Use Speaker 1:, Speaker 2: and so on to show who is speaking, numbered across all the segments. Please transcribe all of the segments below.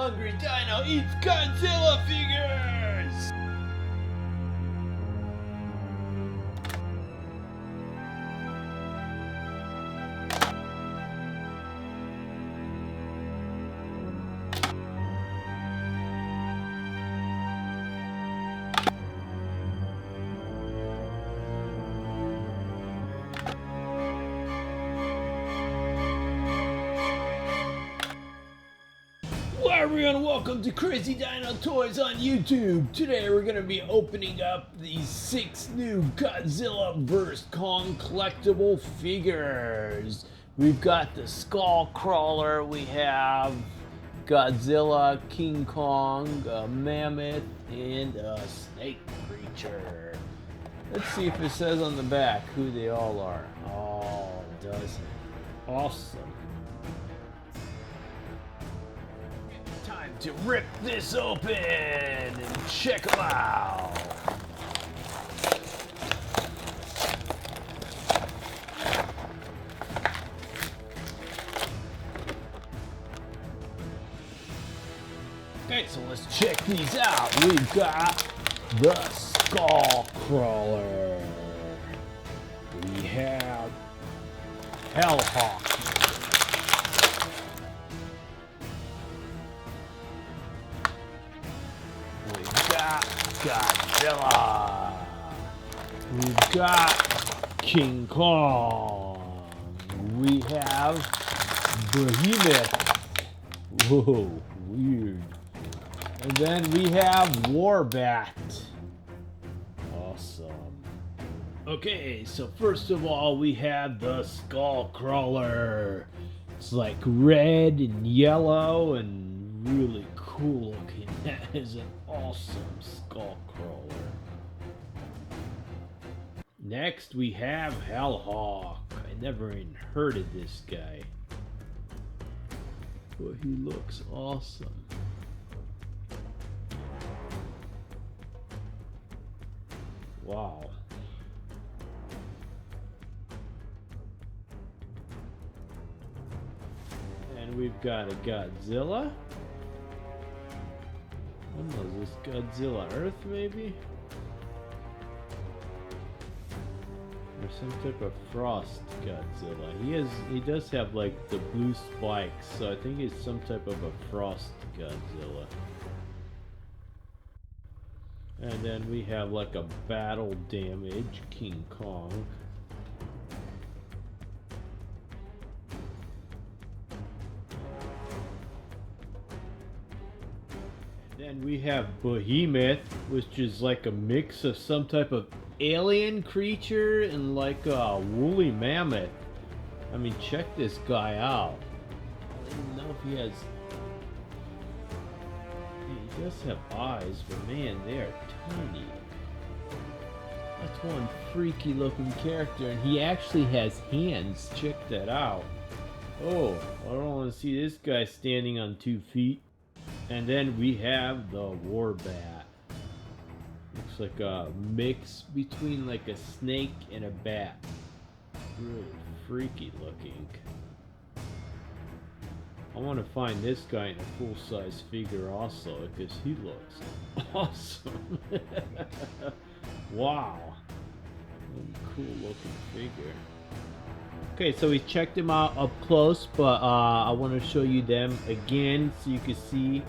Speaker 1: Hungry Dino eats Godzilla figures! Hello everyone, welcome to Crazy Dino Toys on YouTube. Today we're going to be opening up these 6 new Godzilla vs. Kong collectible figures. We've got the skull crawler, we have Godzilla, King Kong, a mammoth, and a snake creature. Let's see if it says on the back who they all are. Oh, it doesn't. Awesome. Time to rip this open and check them out. Okay, so let's check these out. We've got the skull crawler. We have Hellhawk. Godzilla. We've got King Kong. We have Behemoth. Whoa, weird. And then we have Warbat. Awesome. Okay, so first of all, we have the skull crawler. It's like red and yellow and really cool looking. That is an awesome skull crawler. Next we have Hellhawk. I never even heard of this guy, but he looks awesome. Wow. And we've got a Godzilla. What is this? Godzilla Earth, maybe? Or some type of frost Godzilla. He does have like the blue spikes, so I think he's some type of a frost Godzilla. And then we have like a battle damage King Kong. Then we have Behemoth, which is like a mix of some type of alien creature and like a woolly mammoth. I mean, check this guy out. I don't even know if he has... He does have eyes, but man, they are tiny. That's one freaky looking character, and he actually has hands. Check that out. Oh, I don't want to see this guy standing on 2 feet. And then we have the Warbat. Looks like a mix between like a snake and a bat. Really freaky looking. I want to find this guy in a full-size figure also, because he looks awesome. Wow. Really cool looking figure. Okay, so we checked them out up close, but I want to show you them again so you can see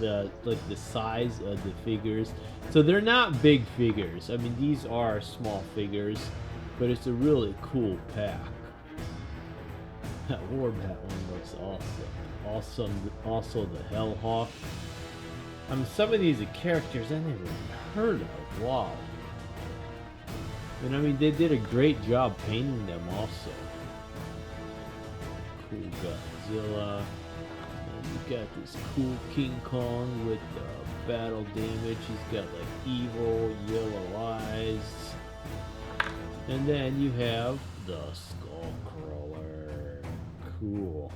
Speaker 1: the size of the figures. So they're not big figures. I mean, these are small figures, but it's a really cool pack. That Warbat one looks awesome. Also the Hellhawk. I mean, some of these are characters I never even heard of. Wow. And I mean, they did a great job painting them also. Cool Godzilla. And you got this cool King Kong with battle damage. He's got like evil yellow eyes. And then you have the skull crawler. Cool.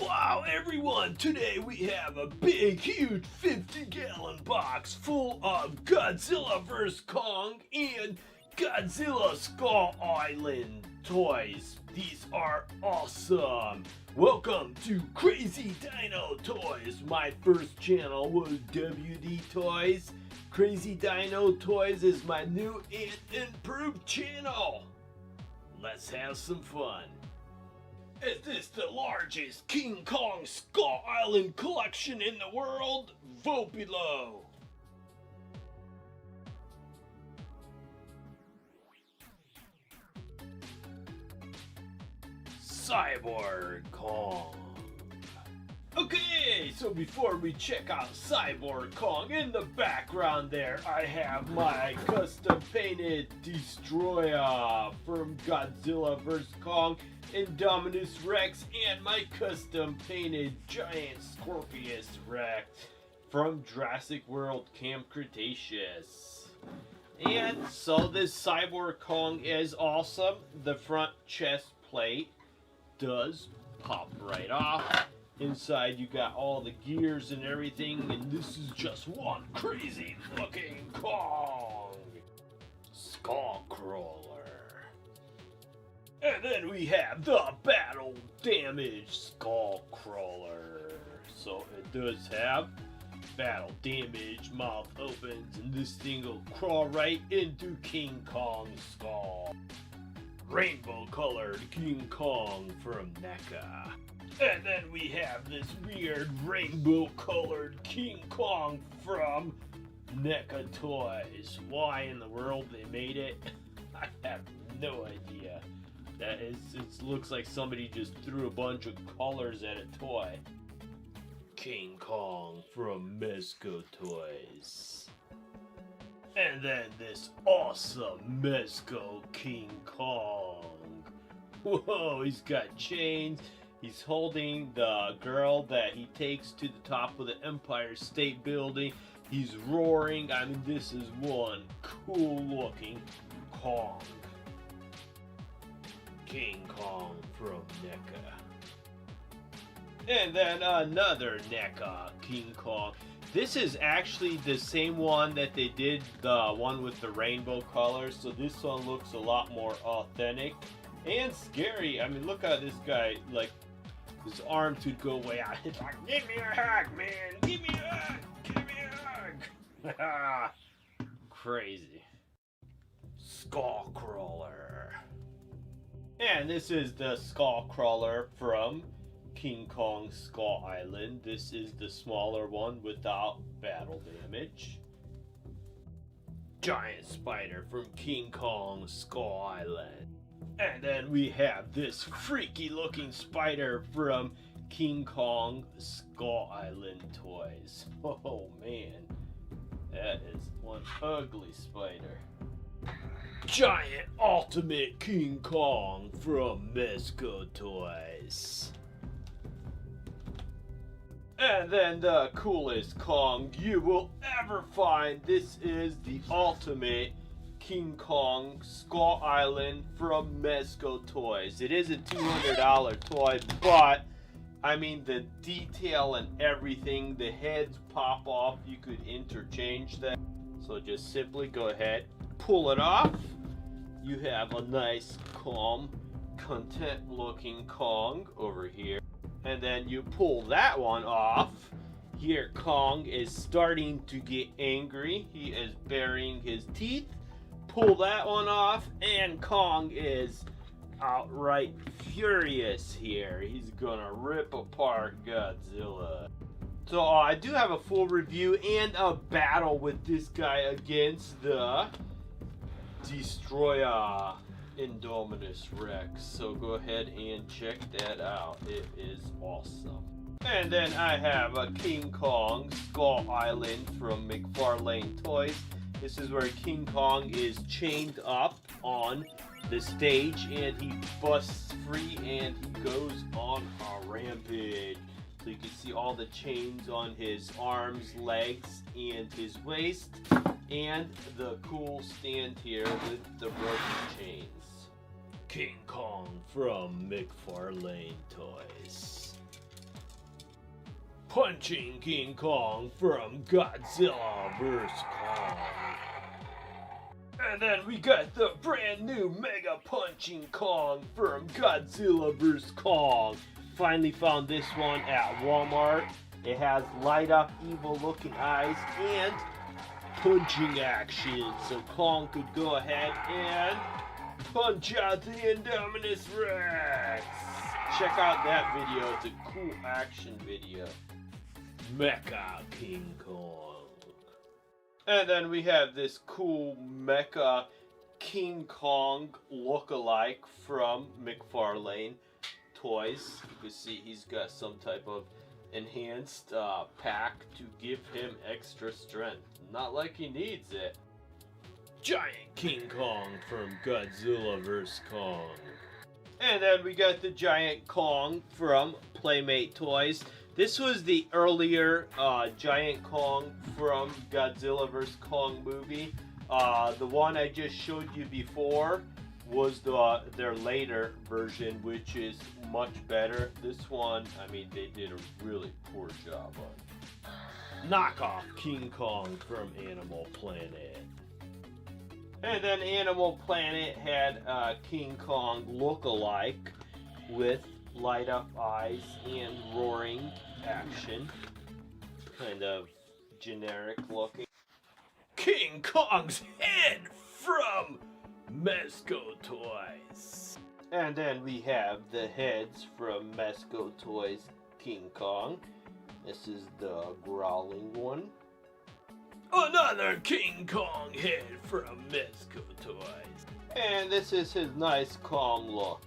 Speaker 1: Wow, everyone! Today we have a big, huge 50-gallon box full of Godzilla vs. Kong and Godzilla Skull Island toys. These are awesome. Welcome to Crazy Dino Toys. My first channel was WD Toys. Crazy Dino Toys is my new and improved channel. Let's have some fun. Is this the largest King Kong Skull Island collection in the world? Vote below. Cyborg Kong. Okay, so before we check out Cyborg Kong, in the background there I have my custom painted Destroyer from Godzilla vs. Kong, Indominus Rex, and my custom painted Giant Scorpius Rex from Jurassic World Camp Cretaceous. And so this Cyborg Kong is awesome. The front chest plate does pop right off. Inside you got all the gears and everything, and this is just one crazy looking Kong. Skullcrawler. And then we have the battle damage Skullcrawler. So it does have battle damage, mouth opens, and this thing will crawl right into King Kong's skull. Rainbow colored King Kong from NECA. And then we have this weird rainbow colored King Kong from NECA Toys. Why in the world they made it, I have no idea. It looks like somebody just threw a bunch of colors at a toy. King Kong from Mezco Toys. And then this awesome Mezco King Kong. Whoa, he's got chains. He's holding the girl that he takes to the top of the Empire State Building. He's roaring. I mean, this is one cool looking Kong. King Kong from NECA. And then another NECA King Kong. This is actually the same one that they did, the one with the rainbow colors. So this one looks a lot more authentic and scary. I mean, look how this guy, like, his arms would go way out. It's like, give me a hug, man. Give me a hug. Give me a hug. Crazy. Skullcrawler. And this is the Skullcrawler from King Kong Skull Island. This is the smaller one without battle damage. Giant Spider from King Kong Skull Island. And then we have this freaky looking spider from King Kong Skull Island Toys. Oh man, that is one ugly spider. Giant Ultimate King Kong from Mezco Toys. And then the coolest Kong you will ever find. This is the Ultimate King Kong Skull Island from Mezco Toys. It is a $200 toy, but I mean the detail and everything, the heads pop off, you could interchange them. So just simply go ahead, pull it off. You have a nice, calm, content looking Kong over here. And then you pull that one off. Here Kong is starting to get angry. He is baring his teeth. Pull that one off, and Kong is outright furious here. He's gonna rip apart Godzilla. So I do have a full review and a battle with this guy against the Destroyer Indominus Rex. So go ahead and check that out. It is awesome. And then I have a King Kong Skull Island from McFarlane Toys. This is where King Kong is chained up on the stage and he busts free and he goes on a rampage. So you can see all the chains on his arms, legs, and his waist. And the cool stand here with the broken chains. King Kong from McFarlane Toys. Punching King Kong from Godzilla vs. Kong. And then we got the brand new Mega Punching Kong from Godzilla vs. Kong. Finally found this one at Walmart. It has light up evil looking eyes and punching action. So Kong could go ahead and punch out the Indominus Rex. Check out that video. It's a cool action video. Mecha King Kong. And then we have this cool Mecha King Kong look-alike from McFarlane Toys. You can see he's got some type of enhanced pack to give him extra strength. Not like he needs it. Giant King Kong from Godzilla vs. Kong. And then we got the Giant Kong from Playmate Toys. This was the earlier Giant Kong from Godzilla vs. Kong movie. The one I just showed you before was their later version, which is much better. This one, I mean, they did a really poor job on. Knockoff King Kong from Animal Planet. And then Animal Planet had King Kong look-alike with light up eyes and roaring action. Kind of generic looking. King Kong's head from Mezco Toys. And then we have the heads from Mezco Toys King Kong. This is the growling one. Another King Kong head from Mezco Toys. And this is his nice Kong look.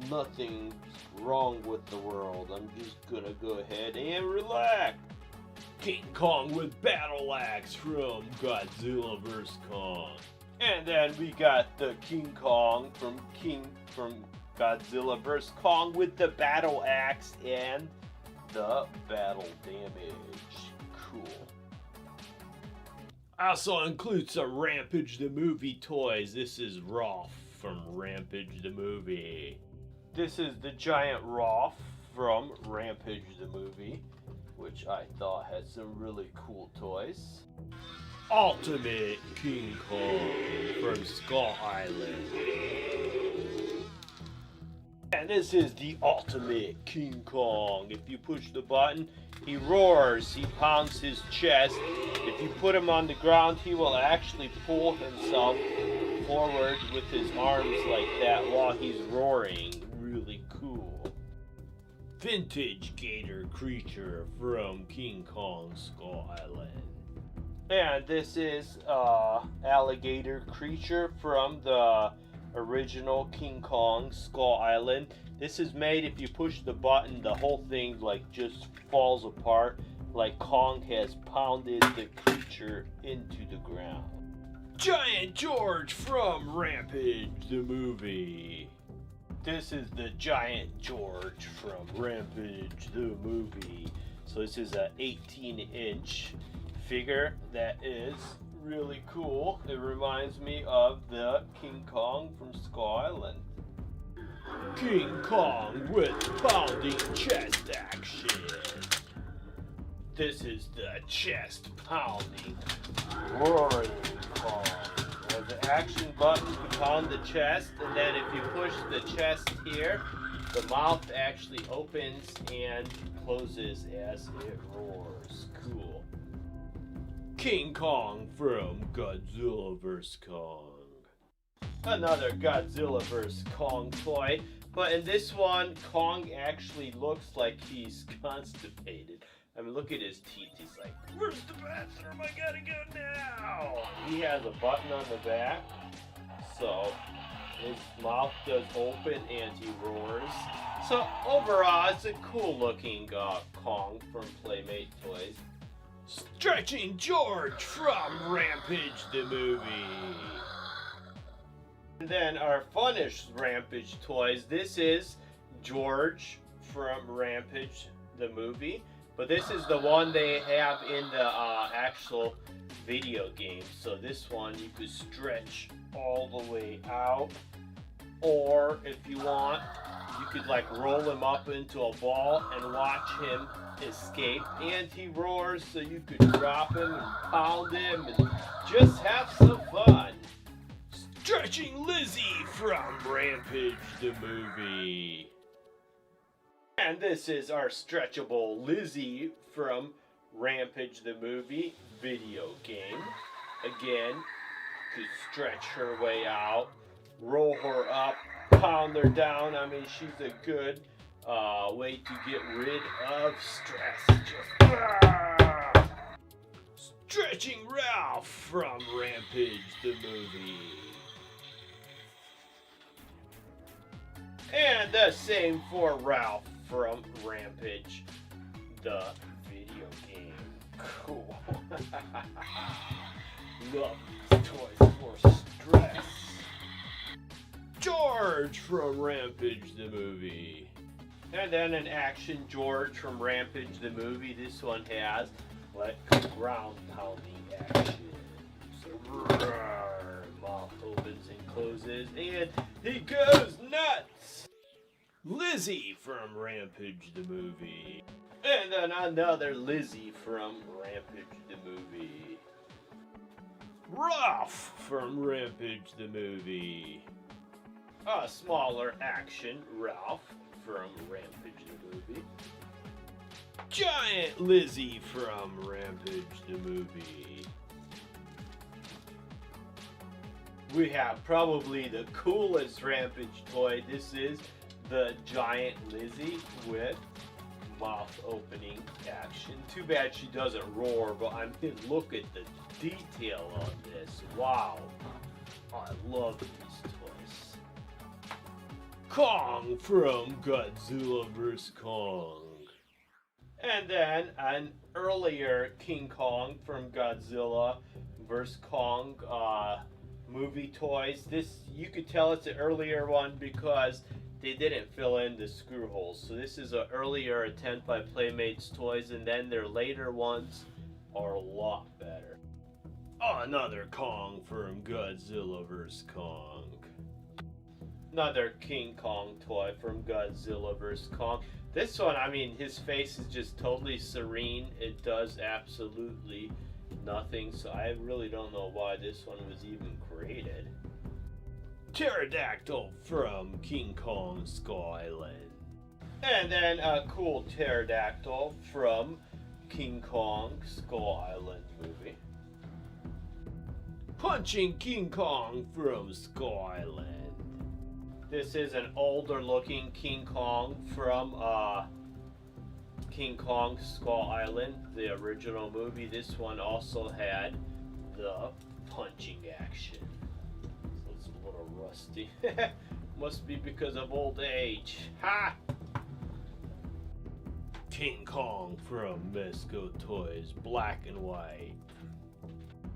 Speaker 1: Nothing's wrong with the world. I'm just gonna go ahead and relax. King Kong with battle axe from Godzilla vs. Kong. And then we got the King Kong from Godzilla vs. Kong with the battle axe and the battle damage. Cool. Also includes some Rampage the Movie toys. This is Rolf from Rampage the Movie. This is the giant Rolf from Rampage the Movie, which I thought had some really cool toys. Ultimate King Kong from Skull Island. And this is the Ultimate King Kong. If you push the button, he roars, he pounds his chest. If you put him on the ground, he will actually pull himself forward with his arms like that while he's roaring. Really cool. Vintage gator creature from King Kong Skull Island. And this is alligator creature from the original King Kong Skull Island. This is made, if you push the button, the whole thing like just falls apart, like Kong has pounded the creature into the ground. Giant George from Rampage the Movie. This is the Giant George from Rampage the Movie. So this is a 18-inch figure that is really cool. It reminds me of the King Kong from Skull Island. King Kong with pounding chest action. This is the chest pounding roaring Kong. There's an action button to pound the chest, and then if you push the chest here, the mouth actually opens and closes as it roars. Cool. King Kong from Godzilla vs. Kong. Another Godzilla vs. Kong toy, but in this one, Kong actually looks like he's constipated. I mean, look at his teeth. He's like, where's the bathroom? I gotta go now. He has a button on the back, so his mouth does open and he roars. So overall, it's a cool looking Kong from Playmate Toys. Stretching George from Rampage the Movie. And then our funnest Rampage toys. This is George from Rampage the Movie. But this is the one they have in the actual video game. So this one you could stretch all the way out. Or if you want, you could like roll him up into a ball and watch him escape. And he roars, so you could drop him and pound him and just have some fun. Stretching Lizzie from Rampage the movie. And this is our stretchable Lizzie from Rampage the movie video game. Again, to stretch her way out, roll her up, pound her down. I mean, she's a good way to get rid of stress. Stretching Ralph from Rampage the movie. And the same for Ralph from Rampage the video game. Cool. Love these toys for stress. George from Rampage the movie. And then an action George from Rampage the movie. This one has like ground pounding action. So, mouth opens and closes, and he goes nuts. Lizzie from Rampage the movie. And then another Lizzie from Rampage the movie. Ralph from Rampage the movie. A smaller action Ralph from Rampage the movie. Giant Lizzie from Rampage the movie. We have probably the coolest Rampage toy. This is the Giant Lizzie with mouth opening action. Too bad she doesn't roar, but I mean, look at the detail on this. Wow. I love these toys. Kong from Godzilla vs. Kong. And then an earlier King Kong from Godzilla vs. Kong movie toys. This, you could tell it's an earlier one because they didn't fill in the screw holes. So this is an earlier attempt by Playmates Toys, and then their later ones are a lot better. Another Kong from Godzilla vs. Kong. Another King Kong toy from Godzilla vs. Kong. This one, I mean, his face is just totally serene. It does absolutely nothing, so I really don't know why this one was even created. Pterodactyl from King Kong Skull Island. And then a cool pterodactyl from King Kong Skull Island movie. Punching King Kong from Skull Island. This is an older looking King Kong from King Kong Skull Island, the original movie. This one also had the punching action. So it's a little rusty. Must be because of old age. Ha! King Kong from Mezco Toys, black and white.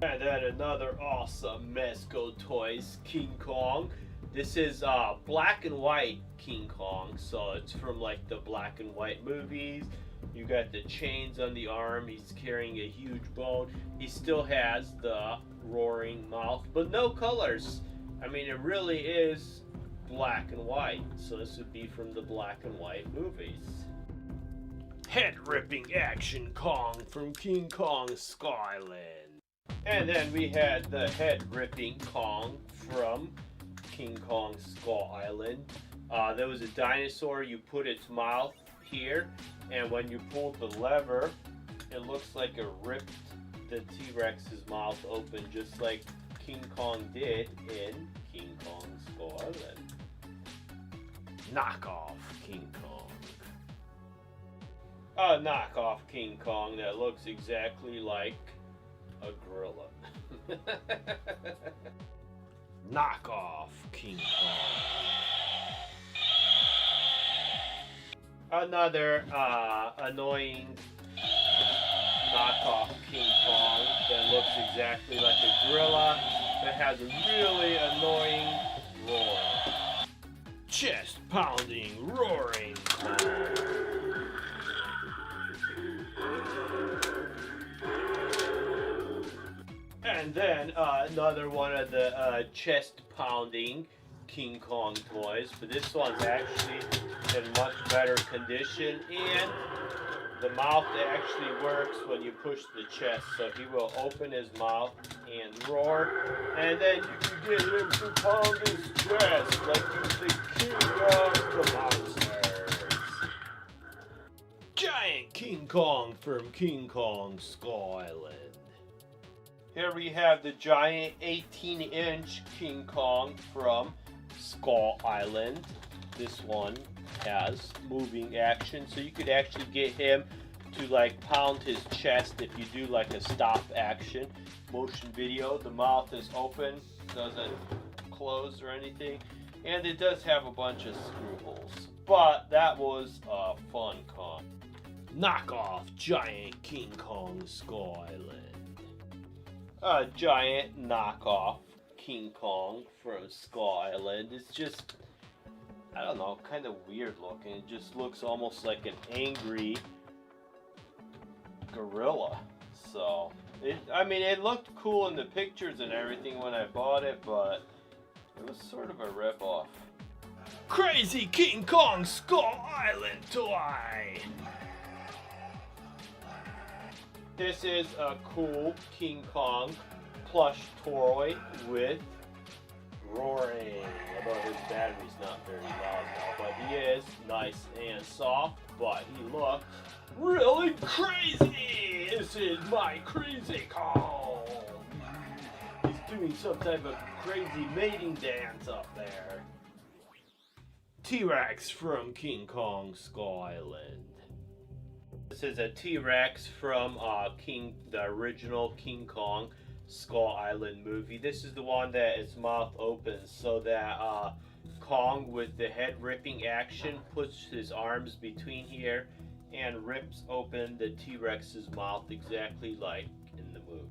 Speaker 1: And then another awesome Mezco Toys King Kong. This is black and white King Kong, so it's from like the black and white movies. You got the chains on the arm, he's carrying a huge bone. He still has the roaring mouth, but no colors. I mean, it really is black and white, so this would be from the black and white movies. Head-ripping action Kong from King Kong Skull Island. And then we had the head-ripping Kong from King Kong Skull Island. There was a dinosaur. You put its mouth here, and when you pulled the lever, it looks like it ripped the T-Rex's mouth open, just like King Kong did in King Kong Skull Island. Knockoff King Kong. A knockoff King Kong that looks exactly like a gorilla. Knockoff King Kong. Another annoying knockoff King Kong that looks exactly like a gorilla that has a really annoying roar. Chest pounding, roaring Kong. And then another one of the chest-pounding King Kong toys, but this one's actually in much better condition, and the mouth actually works when you push the chest, so he will open his mouth and roar, and then you can get him to pound his chest like he's the king of the monsters. Giant King Kong from King Kong Skull Island. Here we have the giant 18-inch King Kong from Skull Island. This one has moving action, so you could actually get him to like pound his chest if you do like a stop action motion video. The mouth is open, doesn't close or anything, and it does have a bunch of screw holes. But that was a fun Kong. Knockoff Giant King Kong Skull Island. A giant knockoff King Kong from Skull Island. It's just, I don't know, kind of weird looking. It just looks almost like an angry gorilla. So, it looked cool in the pictures and everything when I bought it, but it was sort of a ripoff. Crazy King Kong Skull Island toy! This is a cool King Kong plush toy with roaring. Although his battery's not very loud now, but he is nice and soft, but he looks really crazy! This is my crazy Kong! He's doing some type of crazy mating dance up there. T-Rex from King Kong Skull Island. This is a T-Rex from the original King Kong Skull Island movie. This is the one that its mouth opens so that Kong, with the head ripping action, puts his arms between here and rips open the T-Rex's mouth exactly like in the movie.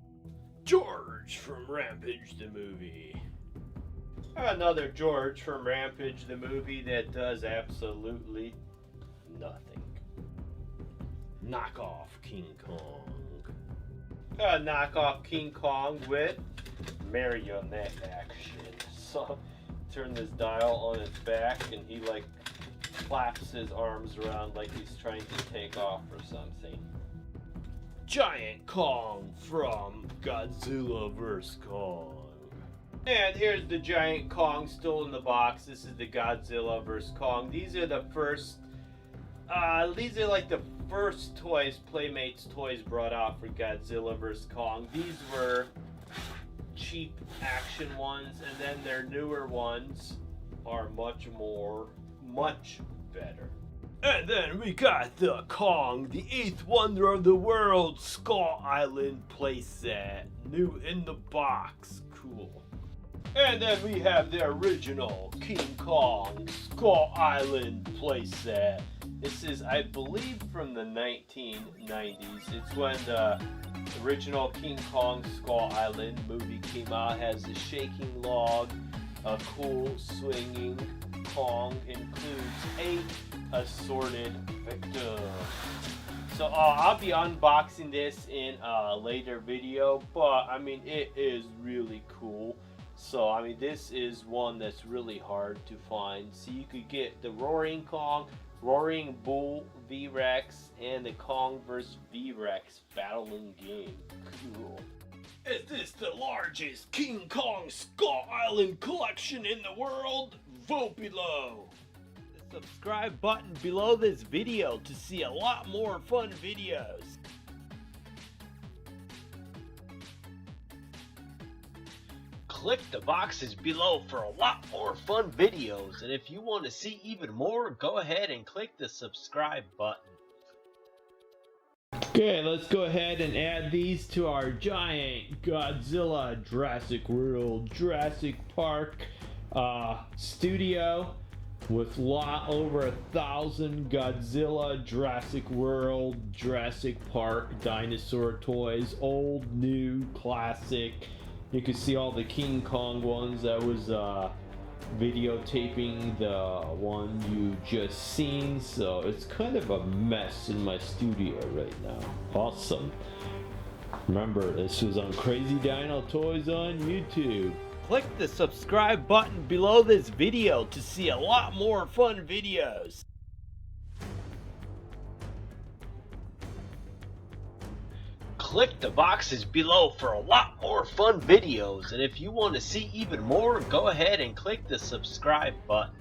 Speaker 1: George from Rampage the movie. Another George from Rampage the movie that does absolutely nothing. Knockoff King Kong. A knockoff King Kong with marionette action. So turn this dial on its back and he like flaps his arms around like he's trying to take off or something. Giant Kong from Godzilla vs. Kong. And here's the Giant Kong still in the box. This is the Godzilla vs. Kong. These are the first these are like the first toys Playmates Toys brought out for Godzilla vs. Kong. These were cheap action ones, and then their newer ones are much better. And then we got the Kong, the 8th wonder of the world, Skull Island playset. New in the box. Cool. And then we have the original King Kong Skull Island playset. This is, I believe, from the 1990s. It's when the original King Kong Skull Island movie came out. It has a shaking log, a cool swinging Kong, includes 8 assorted victims. So I'll be unboxing this in a later video, but it is really cool. So this is one that's really hard to find. So you could get the Roaring Kong, Roaring Bull V-Rex, and the Kong vs. V-Rex battling game. Cool. Is this the largest King Kong Skull Island collection in the world? Vote below. The subscribe button below this video to see a lot more fun videos. Click the boxes below for a lot more fun videos, and if you want to see even more, go ahead and click the subscribe button. Okay, let's go ahead and add these to our giant Godzilla Jurassic World Jurassic Park studio with over 1,000 Godzilla, Jurassic World, Jurassic Park dinosaur toys, old, new, classic. You can see all the King Kong ones. I was videotaping the one you just seen, so it's kind of a mess in my studio right now. Awesome. Remember, this was on Crazy Dino Toys on YouTube. Click the subscribe button below this video to see a lot more fun videos.
Speaker 2: Click the boxes below for a lot more fun videos, and if you want to see even more, go ahead and click the subscribe button.